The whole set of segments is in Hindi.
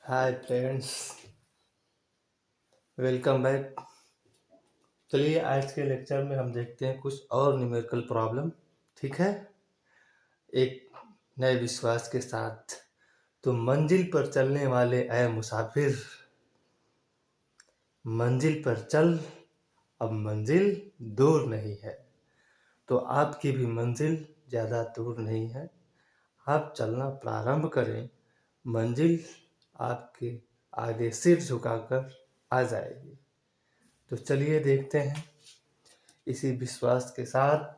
Hi friends, welcome back. चलिए आज के लेक्चर में हम देखते हैं कुछ और न्यूमेरिकल प्रॉब्लम। ठीक है, एक नए विश्वास के साथ। तो मंजिल पर चलने वाले ऐ मुसाफिर, मंजिल पर चल, अब मंजिल दूर नहीं है। तो आपकी भी मंजिल ज़्यादा दूर नहीं है। आप चलना प्रारंभ करें, मंजिल आपके आगे सिर झुकाकर आ जाएगी। तो चलिए देखते हैं। इसी विश्वास के साथ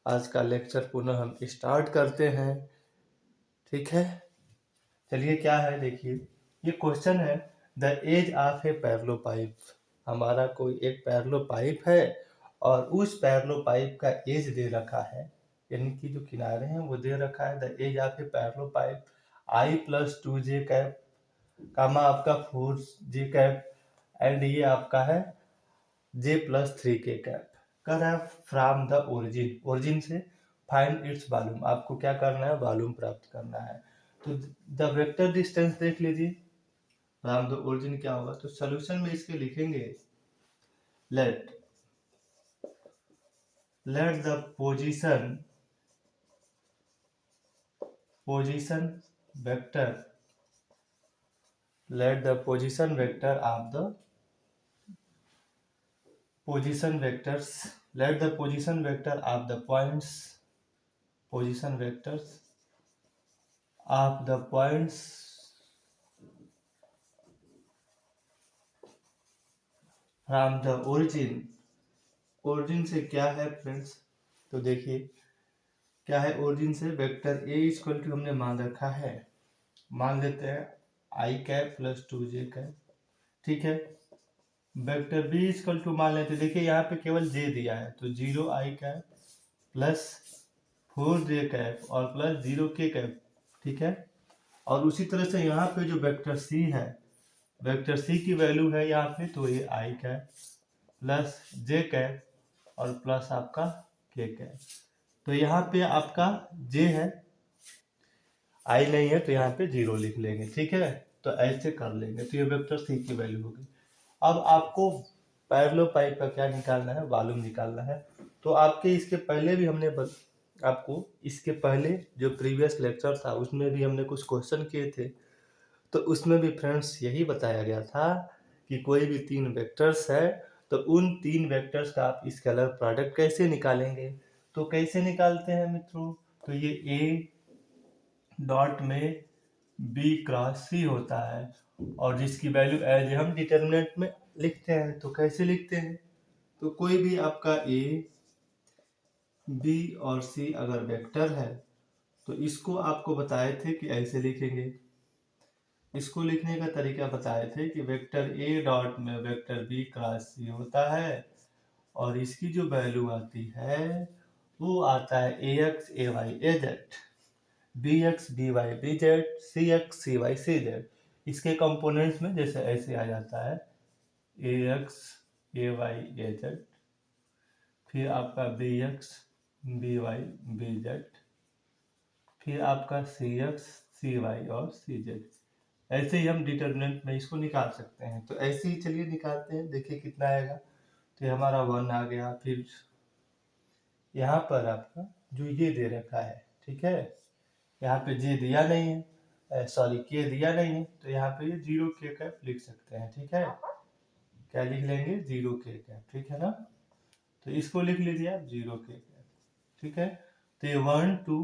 आज का लेक्चर पुनः हम स्टार्ट करते हैं। ठीक है, चलिए क्या है देखिए, ये क्वेश्चन है the edge of a parallel pipe. हमारा कोई एक पैरेलल पाइप है और उस पैरेलल पाइप का एज दे रखा है, यानी कि जो किनारे हैं वो दे रखा है। The edge of a parallel pipe i plus 2j cap comma आपका 4j कैप एंड ये आपका है j प्लस 3k कैप। कर रहा है फ्रॉम द ओरिजिन से फाइंड इट्स वॉल्यूम। आपको क्या करना है, वॉल्यूम प्राप्त करना है। तो द वेक्टर डिस्टेंस देख लीजिए, फ्रॉम द ओरिजिन क्या होगा। तो सोल्यूशन में इसके लिखेंगे let the position vector let the position vector of the position vectors let the position vector of the points position vectors of the points from the origin से क्या है फ्रेंड्स। तो देखिए क्या है, ओरिजिन से वेक्टर ए इक्वल टू हमने मान रखा है, मान लेते हैं आई कैप प्लस 2j कैप। ठीक है, वेक्टर बी इक्वल टू मान लेते हैं, देखिए यहाँ पे केवल जे दिया है तो 0i cap plus 4j cap और प्लस 0k कैप। ठीक है, और उसी तरह से यहाँ पे जो वेक्टर सी है, वेक्टर सी की वैल्यू है यहाँ पे, तो ये आई कैप प्लस जे कैप और प्लस आपका के कैप। तो यहाँ पे आपका जे है, आई नहीं है, तो यहाँ पे 0 लिख लेंगे। ठीक है, तो ऐसे कर लेंगे, तो ये वेक्टर सी की वैल्यू होगी। अब आपको पैरेलल पाइप का क्या निकालना है, वॉल्यूम निकालना है। तो आपके इसके पहले भी हमने आपको इसके पहले जो प्रीवियस लेक्चर था उसमें भी हमने कुछ क्वेश्चन किए थे। तो उसमें भी फ्रेंड्स यही बताया गया था कि कोई भी 3 वेक्टर्स है तो उन 3 वेक्टर्स का आप स्केलर प्रोडक्ट कैसे निकालेंगे। तो कैसे निकालते हैं मित्रों, तो ये ए डॉट में बी क्रॉस सी होता है और जिसकी वैल्यू एज हम डिटर्मिनेंट में लिखते हैं। तो कैसे लिखते हैं, तो कोई भी आपका ए बी और सी अगर वेक्टर है तो इसको आपको बताए थे कि ऐसे लिखेंगे। इसको लिखने का तरीका बताए थे कि वेक्टर ए डॉट में वेक्टर बी क्रॉस सी होता है और इसकी जो वैल्यू आती है वो आता है A X A Y A Z, B X B Y B Z, C X C Y C Z. इसके कंपोनेंट्स में जैसे ऐसे आ जाता है A X A Y A Z, फिर आपका B X B Y B Z, फिर आपका सी एक्स सी वाई और सी जेड। ऐसे ही हम डिटर्मिनेंट में इसको निकाल सकते हैं। तो ऐसे ही चलिए निकालते हैं, देखिए कितना आएगा। तो ये हमारा 1 आ गया। फिर यहाँ पर आपका जो ये दे रखा है, ठीक है, यहाँ पे जे दिया नहीं है, सॉरी के दिया नहीं है, तो यहाँ पे ये 0k कैप लिख सकते हैं। ठीक है, क्या लिख लेंगे, 0k कैप। ठीक है ना, तो इसको लिख लीजिए आप 0k कैप। ठीक है, तो ये 1 2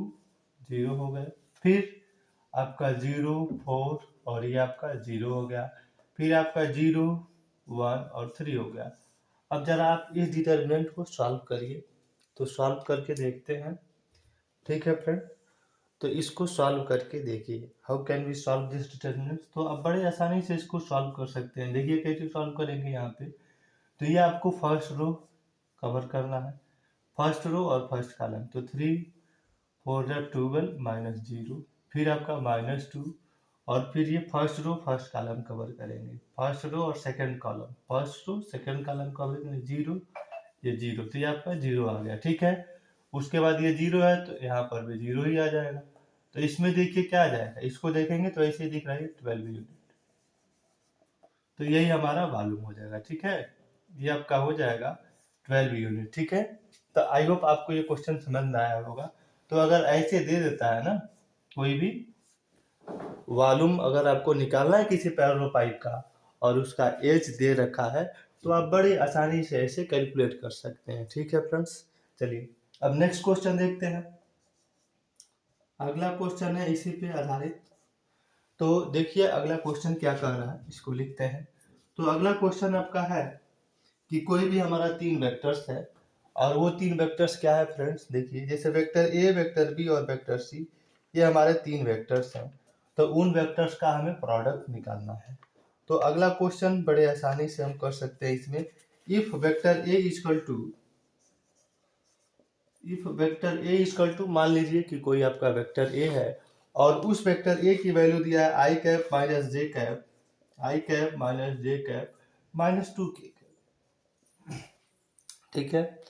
0 हो गए। फिर आपका 0 4 और ये आपका 0 हो गया। फिर आपका 0 1 और 3 हो गया। अब जरा आप इस डिटर्मिनेंट को सॉल्व करिए, तो सॉल्व करके देखते हैं। ठीक है फ्रेंड, तो इसको सॉल्व करके देखिए, how can we solve this determinant. तो आप बड़े आसानी से इसको सॉल्व कर सकते हैं। देखिए कैसे सॉल्व करेंगे। यहाँ पे तो ये आपको फर्स्ट रो कवर करना है, फर्स्ट रो और फर्स्ट कॉलम। तो 3 4 12 माइनस 0, फिर आपका माइनस 2 और फिर ये first row first column cover करेंगे, फर्स्ट रो और second column, first row second column cover करेंगे। 0 ये 0, तो ये आपका 0 आ गया। ठीक है, उसके बाद ये 0 है तो यहाँ पर भी 0 ही आ जाएगा। तो इसमें देखिए क्या आ जाएगा, इसको देखेंगे तो ऐसे ही दिख रहा है 12 यूनिट। तो यही हमारा वॉल्यूम हो जाएगा। ठीक है, ये आपका हो जाएगा 12 यूनिट। ठीक है, तो आई होप आपको ये क्वेश्चन समझ में आया होगा। तो अगर ऐसे दे देता है ना कोई भी वॉल्यूम, अगर आपको निकालना है किसी पैरेलल पाइप का और उसका एज दे रखा है, तो आप बड़ी आसानी से ऐसे कैलकुलेट कर सकते हैं। ठीक है फ्रेंड्स, चलिए अब नेक्स्ट क्वेश्चन देखते हैं। अगला क्वेश्चन है इसी पे आधारित। तो देखिए अगला क्वेश्चन क्या कह रहा है, इसको लिखते हैं। तो अगला क्वेश्चन आपका है कि कोई भी हमारा 3 वेक्टर्स है, और वो 3 वेक्टर्स क्या है फ्रेंड्स, देखिए जैसे वेक्टर ए, वेक्टर बी और वेक्टर सी, ये हमारे 3 वेक्टर्स हैं। तो उन वेक्टर्स का हमें प्रोडक्ट निकालना है। तो अगला क्वेश्चन बड़े आसानी से हम कर सकते हैं इसमें। If vector A equal to मान लीजिए कि कोई आपका वेक्टर ए है और उस वेक्टर ए की वैल्यू दिया है आई कैप माइनस जे कैप, आई कैप माइनस जे कैप माइनस 2k। ठीक है,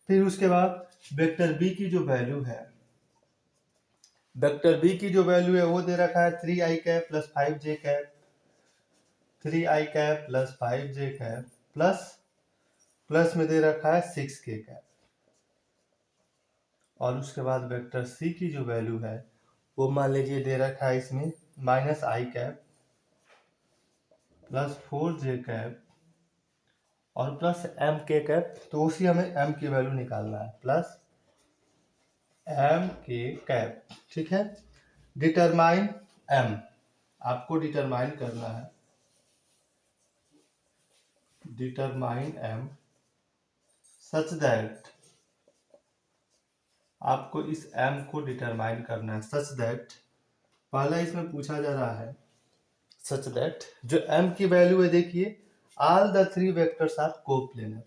फिर उसके बाद वेक्टर बी की जो वैल्यू है, वेक्टर बी की जो वैल्यू है वो दे रखा है 3i cap plus 5j cap, 3i cap plus 5j cap plus में दे रखा है 6k कैप। और उसके बाद वेक्टर सी की जो वैल्यू है वो मान लीजिए दे रखा है इसमें माइनस आई कैप प्लस 4j कैप और प्लस एम के कैप। तो उसी हमें एम की वैल्यू निकालना है, प्लस एम के कैप। ठीक है, डिटरमाइन एम आपको डिटरमाइन करना है, डिटरमाइन एम सच दैट, आपको इस एम को डिटरमाइन करना है सच दैट, पहला इसमें पूछा जा रहा है सच दैट जो एम की वैल्यू है, देखिए all the 3 vectors are coplanar.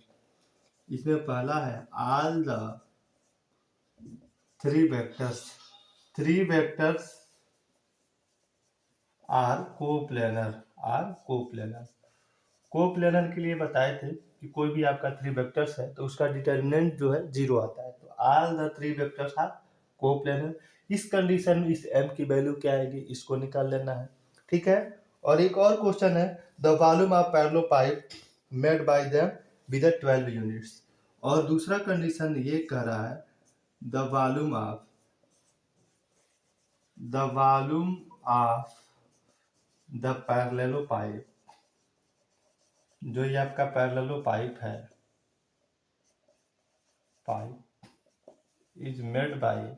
इसमें पहला है all the 3 vectors are coplanar, coplanar के लिए बताए थे कि कोई भी आपका 3 वेक्टर्स है तो उसका डिटर्मिनेंट जो है 0 आता है। तो all the 3 vectors are coplanar. इस कंडीशन में इस m की वैल्यू क्या आएगी, इसको निकाल लेना है। ठीक है, और एक और क्वेश्चन है the volume of parallel pipe made by them with 12 units. और दूसरा कंडीशन ये कह रहा है the volume of the parallel pipe, जो ये आपका पैरेलल पाइप है, pipe is made by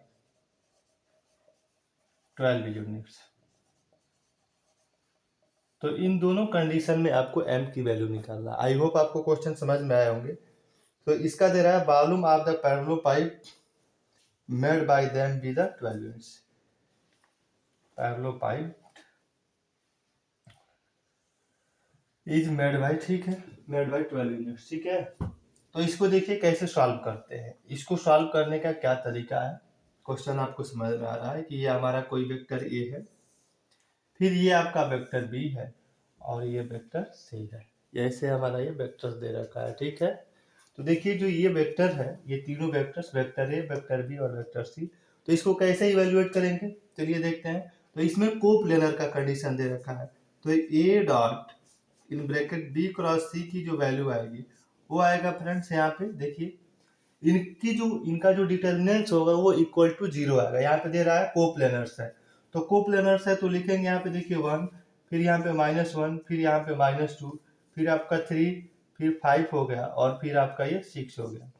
12 units. तो इन दोनों कंडीशन में आपको m की वैल्यू निकालना। आई होप आपको क्वेश्चन समझ में आए होंगे। तो इसका दे रहा है volume of the parallel pipe made by them with 12 units, parallel pipe is made by, ठीक है, मेड बाय 12 यूनिट्स। ठीक है, तो इसको देखिए कैसे सॉल्व करते हैं। इसको सॉल्व करने का क्या तरीका है, क्वेश्चन आपको समझ में आ रहा है कि ये हमारा कोई वेक्टर ए है, फिर ये आपका वेक्टर बी है और ये वेक्टर सी है। ऐसे हमारा ये वेक्टर दे रखा है। ठीक है, तो देखिए जो ये वेक्टर है, ये तीनों vectors vector A, vector B और वेक्टर सी, तो इसको कैसे इवेल्युएट करेंगे, चलिए देखते हैं। तो इसमें कोप्लेनर का कंडीशन दे रखा है। तो A dot in bracket B cross C की जो वैल्यू आएगी वो आएगा फ्रेंड्स, यहाँ पे देखिए इनका जो डिटर्मिनेंट्स होगा वो इक्वल टू 0 आएगा। यहाँ पे दे रहा है कोप्लेनर्स है, तो कोप्लेनर्स है तो लिखेंगे यहाँ पे देखिए 1, फिर यहाँ पे -1, फिर यहाँ पे -2, फिर आपका 3, फिर 5 हो गया और फिर आपका ये 6 हो गया।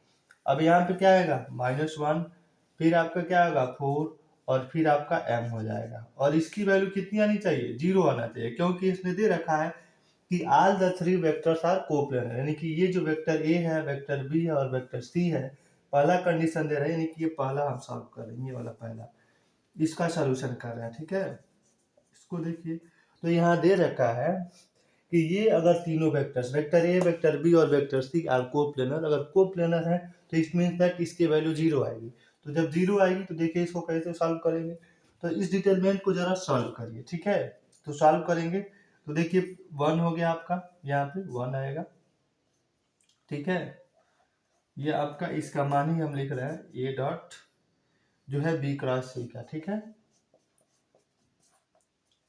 अब यहाँ पे क्या आएगा -1, फिर आपका क्या आएगा 4 और फिर आपका m हो जाएगा। और इसकी वैल्यू कितनी आनी चाहिए, 0 आना चाहिए, क्योंकि इसने दे रखा है कि all the 3 vectors are coplanar, यानी कि ये जो वेक्टर ए है, वेक्टर बी है और वेक्टर सी है, पहला कंडीशन दे रहे हैं, यानी कि ये पहला हम सॉल्व कर रहे हैं, ये वाला पहला, इसका सॉल्यूशन कर रहे हैं। ठीक है, इसको देखिए तो यहाँ दे रखा है कि ये अगर तीनों vectors vector A, vector B और वेक्टर सी आर कोप्लेनर, अगर कोप्लेनर है तो इसमें तक इसकी वैल्यू 0 आएगी। तो जब 0 आएगी तो देखिए इसको कैसे सॉल्व करेंगे, तो इस डिटरमिनेंट को जरा सॉल्व करिए। ठीक है, तो सॉल्व करेंगे तो देखिए 1 हो गया आपका, यहाँ पे 1 आएगा। ठीक है, ये आपका इसका मान ही हम लिख रहे हैं ए डॉट जो है बी क्रॉस सी का। ठीक है,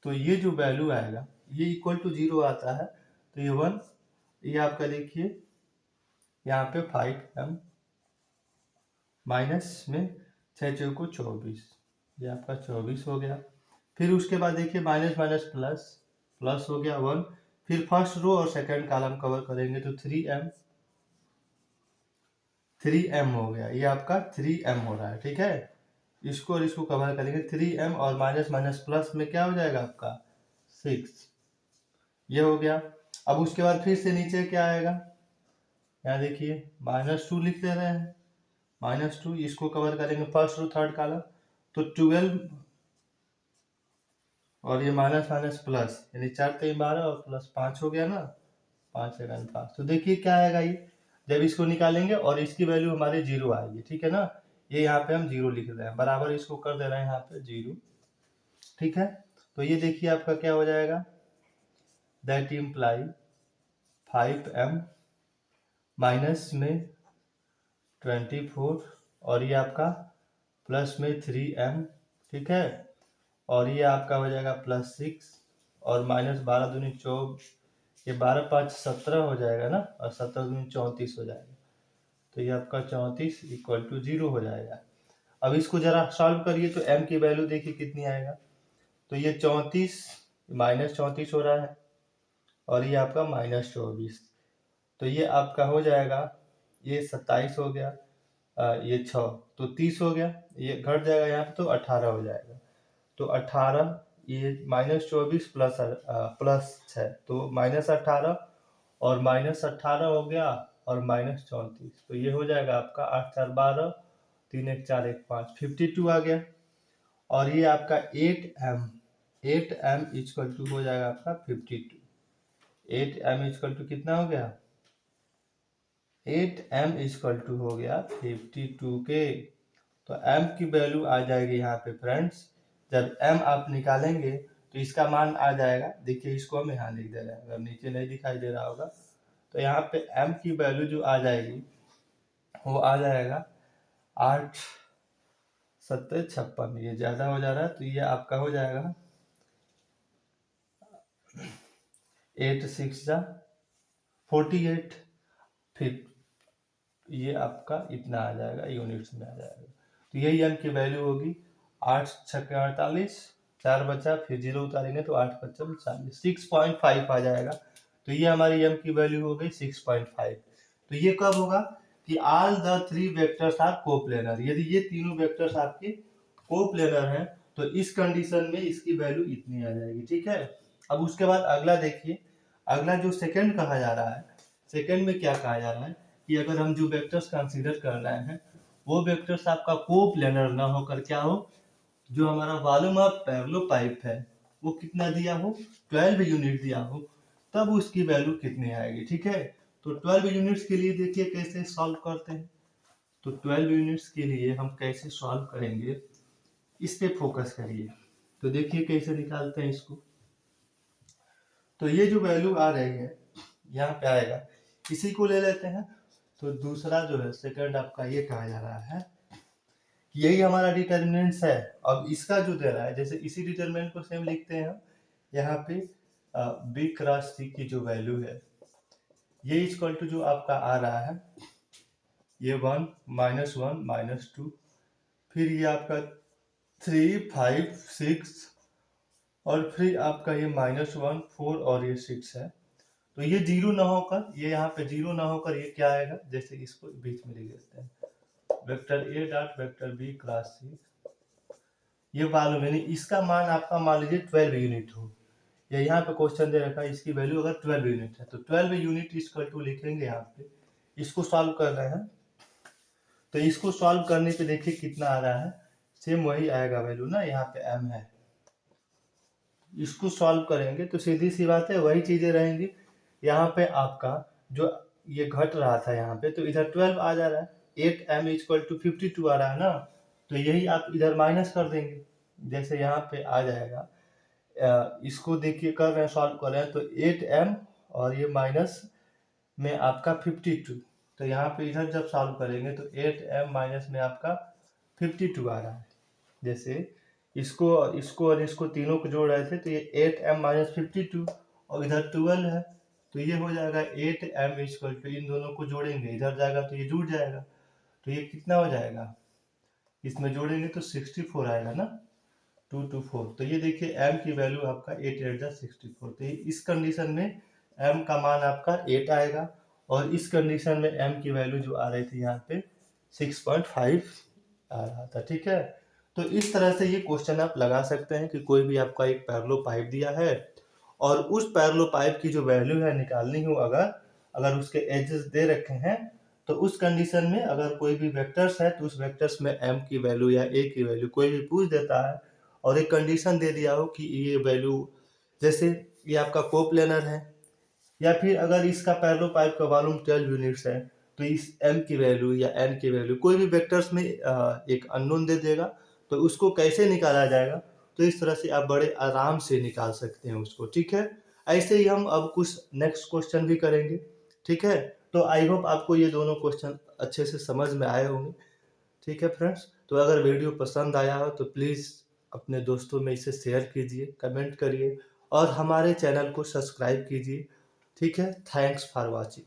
तो ये जो वैल्यू आएगा ये इक्वल टू 0 आता है, तो ये 1, ये आपका देखिए यहाँ पे 5m माइनस में 6 चौको 24, ये आपका 24 हो गया। फिर उसके बाद देखिए माइनस माइनस प्लस, प्लस हो गया 1। फिर फर्स्ट रो और सेकंड कॉलम कवर करेंगे तो 3m हो गया, ये आपका 3m हो रहा है, ठीक है। इसको और इसको कवर करेंगे 3m और माइनस माइनस प्लस में क्या हो जाएगा आपका 6, ये हो गया। अब उसके बाद फिर से नीचे क्या आएगा, यहाँ देखिए -2 लिख दे रहे हैं, -2, इसको कवर करेंगे फर्स्ट रो थर्ड कॉलम तो 12 और ये माइनस माइनस प्लस, यानी 4 3 12 और प्लस 5 हो गया ना, 5 7 5। तो देखिए क्या आएगा, ये जब इसको निकालेंगे और इसकी वैल्यू हमारे 0 आएगी, ठीक है ना। ये यहाँ पे हम 0 लिख रहे हैं, बराबर इसको कर दे रहे हैं यहाँ पे 0, ठीक है। तो ये देखिए आपका क्या हो जाएगा, दैट इम्प्लाई 5m माइनस में 24 और ये आपका प्लस में 3m, ठीक है। और ये आपका हो जाएगा +6 और माइनस 12 दूनी 24, ये 12 5 17 हो जाएगा ना, और 17 दूनी 34 हो जाएगा। तो ये आपका 34 = 0 हो जाएगा। अब इसको जरा सॉल्व करिए तो m की वैल्यू देखिए कितनी आएगा, तो ये 34 -34 हो रहा है और ये आपका -24, तो ये आपका हो जाएगा, ये 27 हो गया, ये 6 तो 30 हो गया, ये घट जाएगा यहाँ पे तो 18 हो जाएगा। तो 18, ये -24 प्लस 6 तो -18 और -18 हो गया और -34, तो ये हो जाएगा आपका 8 4 12, 3 1 4 1 5, 52 आ गया। और ये आपका 8m = हो जाएगा आपका 52, 8m = कितना हो गया, 8m = हो गया 52 के। तो m की वैल्यू आ जाएगी यहाँ पे फ्रेंड्स, जब m आप निकालेंगे तो इसका मान आ जाएगा, देखिए इसको हम यहाँ लिख दे रहे हैं, अगर नीचे नहीं दिखाई दे रहा होगा तो यहाँ पे m की वैल्यू जो आ जाएगी वो आ जाएगा 8 7 56, ये ज़्यादा हो जा रहा है तो ये आपका हो जाएगा 8 6 48, फिर ये आपका इतना आ जाएगा, यूनिट्स में आ जाएगा। तो यही m की वैल्यू होगी, 8 6 48, 4 बचा, फिर 0 उतारेंगे तो 8 5 40, 6.5 आ जाएगा। तो ये हमारी m की वैल्यू हो गई 6.5। तो ये कब होगा कि all the 3 vectors are coplanar, यदि ये तीनों वेक्टर्स आपके कोप्लेनर हैं तो इस कंडीशन में इसकी वैल्यू इतनी आ जाएगी, ठीक है। अब उसके बाद अगला देखिए, अगला जो सेकंड कहा जा रहा है, सेकंड में क्या कहा जा रहा है कि अगर हम जो वेक्टर्स कंसीडर कर रहे हैं वो वेक्टर्स आपका कोप्लेनर ना होकर क्या हो, जो हमारा वॉल्यूम ऑफ पैरेलल पाइप है वो कितना दिया हो, 12 यूनिट दिया हो, तब उसकी वैल्यू कितनी आएगी, ठीक है। तो 12 यूनिट्स के लिए देखिए कैसे सॉल्व करते हैं। तो 12 यूनिट्स के लिए हम कैसे सॉल्व करेंगे, इस पे फोकस करिए। तो देखिए कैसे निकालते हैं इसको। तो ये जो वैल्यू आ रही है यहाँ पे आएगा, इसी को ले लेते हैं। तो दूसरा जो है सेकंड आपका ये कहा जा रहा है, यही हमारा डिटर्मिनेंट्स है। अब इसका जो दे रहा है, जैसे इसी डिटर्मिनेंट को सेम लिखते हैं हम यहाँ पे, b क्रॉस c की जो वैल्यू है ये इक्वल टू जो आपका आ रहा है ये 1 -1 -2, फिर ये आपका 3 5 6 और फिर आपका ये -1 4 और ये 6 है। तो ये 0 ना होकर, ये यहाँ पे 0 ना होकर ये क्या आएगा, जैसे इसको बीच में लिख देते हैं, vector a dot vector b cross c, ये मालूम है, इसका मान आपका मान लीजिए 12 यूनिट हो, या यहाँ पे क्वेश्चन दे रखा है इसकी वैल्यू अगर 12 यूनिट है तो 12 यूनिट इक्वल टू लिखेंगे यहाँ पे। इसको सॉल्व कर रहे हैं तो इसको सॉल्व करने पे देखिए कितना आ रहा है, सेम वही आएगा वैल्यू ना, यहाँ पे m है, इसको सॉल्व करेंगे तो सीधी सी बात है वही चीजें रहेंगी। यहाँ पे आपका जो ये घट रहा था यहाँ पे, तो इधर 12 आ जा रहा है, 8m = 52 आ रहा है ना, तो यही आप इधर माइनस कर देंगे, जैसे यहाँ पे आ जाएगा। इसको देखिए कर रहे हैं, सॉल्व कर रहे हैं तो 8m और ये माइनस में आपका 52, तो यहाँ पे इधर जब सॉल्व करेंगे तो 8m माइनस में आपका 52 आ रहा है। जैसे इसको और इसको तीनों को जोड़ रहे थे तो ये 8m - 52 और इधर 12 है तो ये हो जाएगा 8m इक्वल टू, इन दोनों को जोड़ेंगे, इधर जाएगा तो ये जुड़ जाएगा, तो ये कितना हो जाएगा, इसमें जोड़ेंगे तो 64 आएगा ना, 224। तो ये देखिए m की वैल्यू आपका 8 8 जा 64। तो इस कंडीशन में m का मान आपका 8 आएगा, और इस कंडीशन में m की वैल्यू जो आ रही थी यहाँ पे 6.5 आ रहा था। ठीक है, तो इस तरह से ये क्वेश्चन आप लगा सकते हैं कि कोई भी आपका एक पैरेलल पाइप दिया है और उस पैरेलल पाइप की जो वैल्यू है निकालनी हो, अगर उसके एजेस दे रखे हैं, तो उस कंडीशन में अगर कोई भी वेक्टर्स है तो उस वेक्टर्स में m की वैल्यू या a की वैल्यू कोई भी पूछ देता है और एक कंडीशन दे दिया हो कि ये वैल्यू, जैसे ये आपका कोप्लेनर है, या फिर अगर इसका पैरेलल पाइप का वॉल्यूम 12 यूनिट्स है, तो इस m की वैल्यू या n की वैल्यू कोई भी वेक्टर्स में एक अननोन दे देगा, तो उसको कैसे निकाला जाएगा, तो इस तरह से आप बड़े आराम से निकाल सकते हैं उसको। ठीक है, ऐसे ही हम अब कुछ नेक्स्ट क्वेश्चन भी करेंगे। ठीक है, तो आई होप आपको ये दोनों क्वेश्चन अच्छे से समझ में आए होंगे। ठीक है फ्रेंड्स, तो अगर वीडियो पसंद आया हो तो प्लीज़ अपने दोस्तों में इसे शेयर कीजिए, कमेंट करिए और हमारे चैनल को सब्सक्राइब कीजिए। ठीक है, थैंक्स फॉर वॉचिंग।